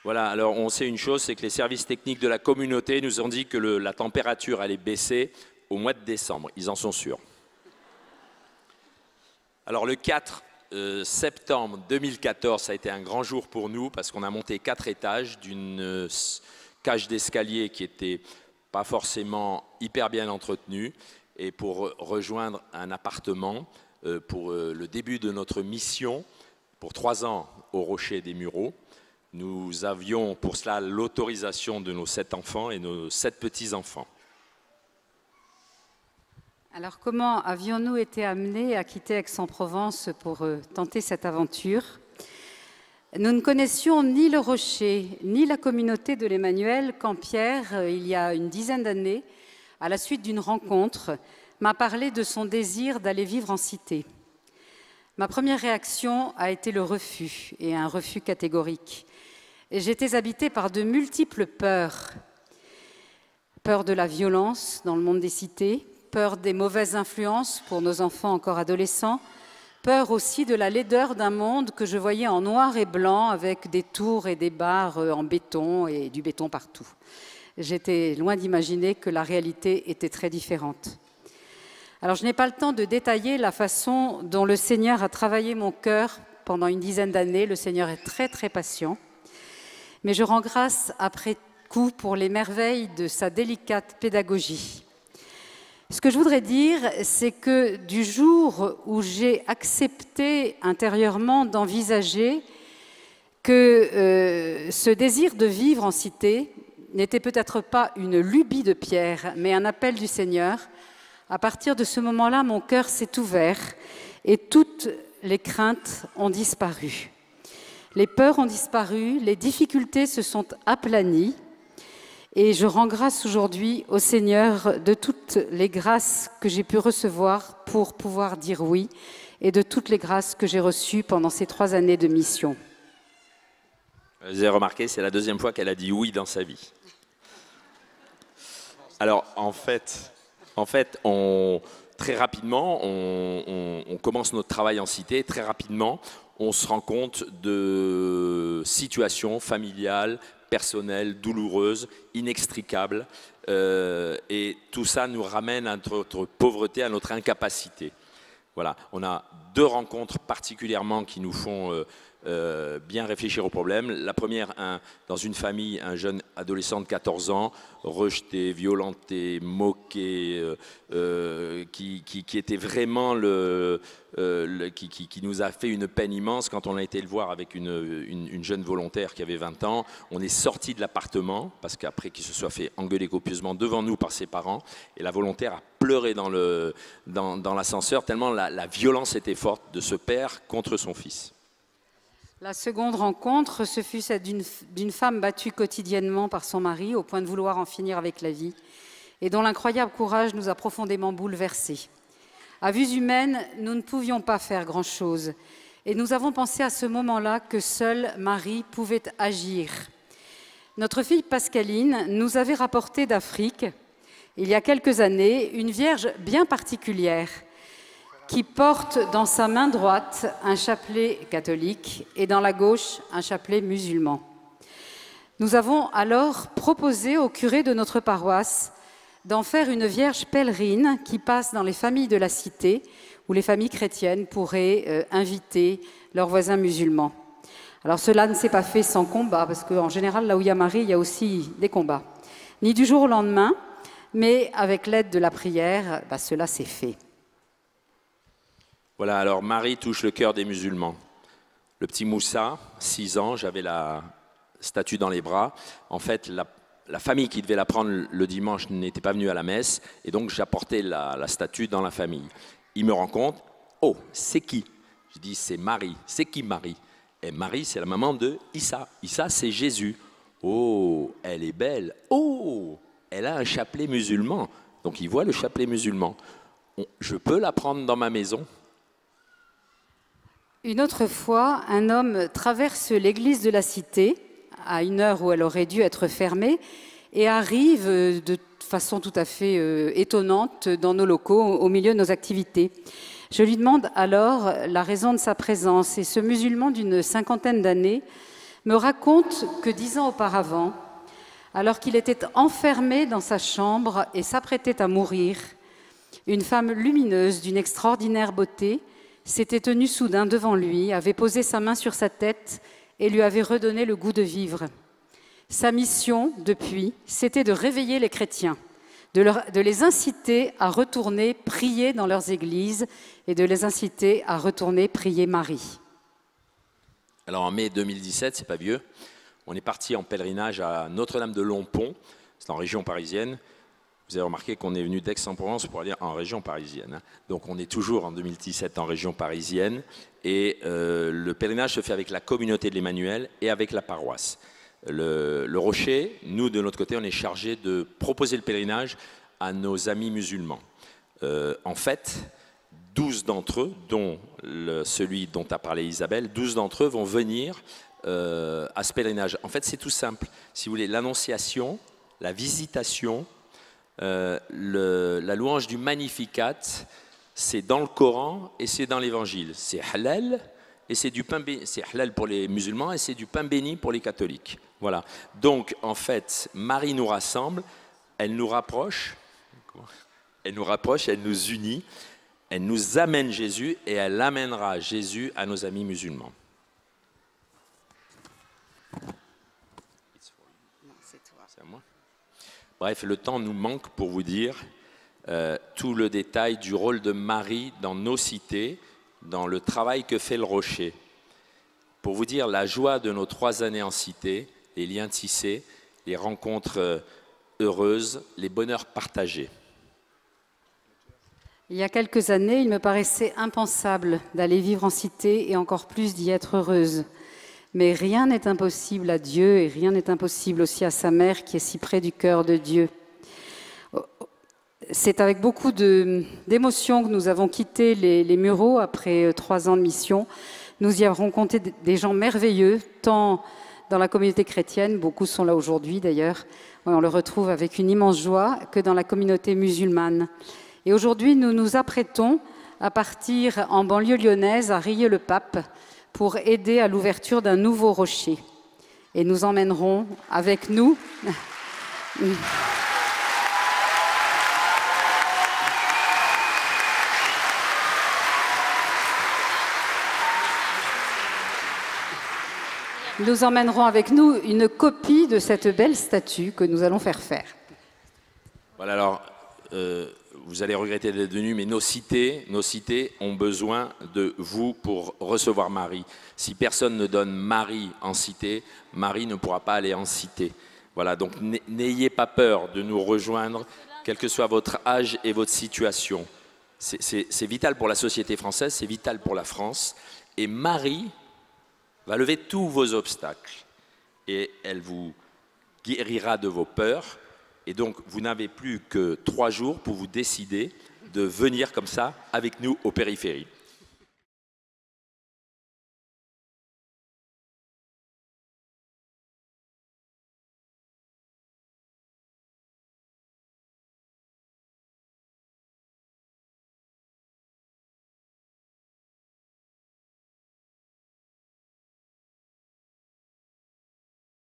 Voilà, alors on sait une chose, c'est que les services techniques de la communauté nous ont dit que la température allait baisser au mois de décembre. Ils en sont sûrs. Alors le 4 septembre 2014, ça a été un grand jour pour nous parce qu'on a monté 4 étages d'une cage d'escalier qui n'était pas forcément hyper bien entretenue et pour rejoindre un appartement pour le début de notre mission pour 3 ans au Rocher des Mureaux. Nous avions pour cela l'autorisation de nos 7 enfants et nos 7 petits-enfants. Alors, comment avions-nous été amenés à quitter Aix-en-Provence pour tenter cette aventure? Nous ne connaissions ni le Rocher, ni la communauté de l'Emmanuel quand Pierre, il y a une dizaine d'années, à la suite d'une rencontre, m'a parlé de son désir d'aller vivre en cité. Ma première réaction a été le refus, et un refus catégorique. J'étais habitée par de multiples peurs. Peur de la violence dans le monde des cités, peur des mauvaises influences pour nos enfants encore adolescents, peur aussi de la laideur d'un monde que je voyais en noir et blanc avec des tours et des barres en béton et du béton partout. J'étais loin d'imaginer que la réalité était très différente. Alors je n'ai pas le temps de détailler la façon dont le Seigneur a travaillé mon cœur pendant une dizaine d'années. Le Seigneur est très très patient. Mais je rends grâce après coup pour les merveilles de sa délicate pédagogie. Ce que je voudrais dire, c'est que du jour où j'ai accepté intérieurement d'envisager que ce désir de vivre en cité n'était peut-être pas une lubie de Pierre, mais un appel du Seigneur, à partir de ce moment-là, mon cœur s'est ouvert et toutes les craintes ont disparu. Les peurs ont disparu, les difficultés se sont aplanies et je rends grâce aujourd'hui au Seigneur de toutes les grâces que j'ai pu recevoir pour pouvoir dire oui et de toutes les grâces que j'ai reçues pendant ces 3 années de mission. Vous avez remarqué, c'est la 2e fois qu'elle a dit oui dans sa vie. Alors en fait très rapidement, on commence notre travail en cité, très rapidement, on se rend compte de situations familiales, personnelles, douloureuses, inextricables, et tout ça nous ramène à notre pauvreté, à notre incapacité. Voilà, on a 2 rencontres particulièrement qui nous font bien réfléchir au problème. La première, dans une famille, un jeune adolescent de 14 ans, rejeté, violenté, moqué, qui était vraiment qui nous a fait une peine immense quand on a été le voir avec une jeune volontaire qui avait 20 ans. On est sorti de l'appartement, parce qu'après qu'il se soit fait engueuler copieusement devant nous par ses parents, et la volontaire a pleuré dans l'ascenseur, tellement la violence était forte de ce père contre son fils. La seconde rencontre, ce fut celle d'une femme battue quotidiennement par son mari au point de vouloir en finir avec la vie et dont l'incroyable courage nous a profondément bouleversés. À vue humaine, nous ne pouvions pas faire grand-chose et nous avons pensé à ce moment-là que seul Marie pouvait agir. Notre fille Pascaline nous avait rapporté d'Afrique, il y a quelques années, une vierge bien particulière qui porte dans sa main droite un chapelet catholique et dans la gauche un chapelet musulman. Nous avons alors proposé au curé de notre paroisse d'en faire une vierge pèlerine qui passe dans les familles de la cité où les familles chrétiennes pourraient inviter leurs voisins musulmans. Alors cela ne s'est pas fait sans combat, parce qu'en général, là où il y a Marie, il y a aussi des combats. Ni du jour au lendemain, mais avec l'aide de la prière, cela s'est fait. Voilà, alors Marie touche le cœur des musulmans. Le petit Moussa, 6 ans, j'avais la statue dans les bras. En fait, la famille qui devait la prendre le dimanche n'était pas venue à la messe, et donc j'apportais la statue dans la famille. Il me rend compte, oh, c'est qui? Je dis, c'est Marie. C'est qui Marie? Et Marie, c'est la maman de Issa. Issa, c'est Jésus. Oh, elle est belle. Oh, elle a un chapelet musulman. Donc il voit le chapelet musulman. Je peux la prendre dans ma maison? Une autre fois, un homme traverse l'église de la cité à une heure où elle aurait dû être fermée et arrive de façon tout à fait étonnante dans nos locaux, au milieu de nos activités. Je lui demande alors la raison de sa présence et ce musulman d'une 50aine d'années me raconte que 10 ans auparavant, alors qu'il était enfermé dans sa chambre et s'apprêtait à mourir, une femme lumineuse d'une extraordinaire beauté s'était tenue soudain devant lui, avait posé sa main sur sa tête et lui avait redonné le goût de vivre. Sa mission, depuis, c'était de réveiller les chrétiens, de les inciter à retourner prier dans leurs églises et de les inciter à retourner prier Marie. Alors en mai 2017, c'est pas vieux, on est parti en pèlerinage à Notre-Dame de Lompont, c'est en région parisienne. Vous avez remarqué qu'on est venu d'Aix-en-Provence pour aller en région parisienne. Donc on est toujours en 2017 en région parisienne et le pèlerinage se fait avec la communauté de l'Emmanuel et avec la paroisse. Le Rocher, nous de notre côté, on est chargé de proposer le pèlerinage à nos amis musulmans. En fait, 12 d'entre eux, dont celui dont a parlé Isabelle, 12 d'entre eux vont venir à ce pèlerinage. En fait, c'est tout simple. Si vous voulez, l'annonciation, la visitation, la louange du Magnificat, c'est dans le Coran et c'est dans l'Évangile. C'est halal et c'est du pain béni. C'est halal pour les musulmans et c'est du pain béni pour les catholiques. Voilà. Donc, en fait, Marie nous rassemble, elle nous rapproche, elle nous unit, elle nous amène Jésus et elle amènera Jésus à nos amis musulmans. C'est à moi. Bref, le temps nous manque pour vous dire tout le détail du rôle de Marie dans nos cités, dans le travail que fait le Rocher. Pour vous dire la joie de nos 3 années en cité, les liens tissés, les rencontres heureuses, les bonheurs partagés. Il y a quelques années, il me paraissait impensable d'aller vivre en cité et encore plus d'y être heureuse. Mais rien n'est impossible à Dieu et rien n'est impossible aussi à sa mère qui est si près du cœur de Dieu. C'est avec beaucoup d'émotion que nous avons quitté les Mureaux après 3 ans de mission. Nous y avons rencontré des gens merveilleux, tant dans la communauté chrétienne, beaucoup sont là aujourd'hui d'ailleurs, on le retrouve avec une immense joie, que dans la communauté musulmane. Et aujourd'hui, nous nous apprêtons à partir en banlieue lyonnaise, à Rieux-le-Pape, pour aider à l'ouverture d'un nouveau rocher. Et nous emmènerons avec nous une copie de cette belle statue que nous allons faire faire. Voilà, alors, vous allez regretter d'être venus, mais nos cités ont besoin de vous pour recevoir Marie. Si personne ne donne Marie en cité, Marie ne pourra pas aller en cité. Voilà, donc n'ayez pas peur de nous rejoindre, quel que soit votre âge et votre situation. C'est vital pour la société française, c'est vital pour la France. Et Marie va lever tous vos obstacles et elle vous guérira de vos peurs. Et donc, vous n'avez plus que 3 jours pour vous décider de venir comme ça avec nous aux périphéries.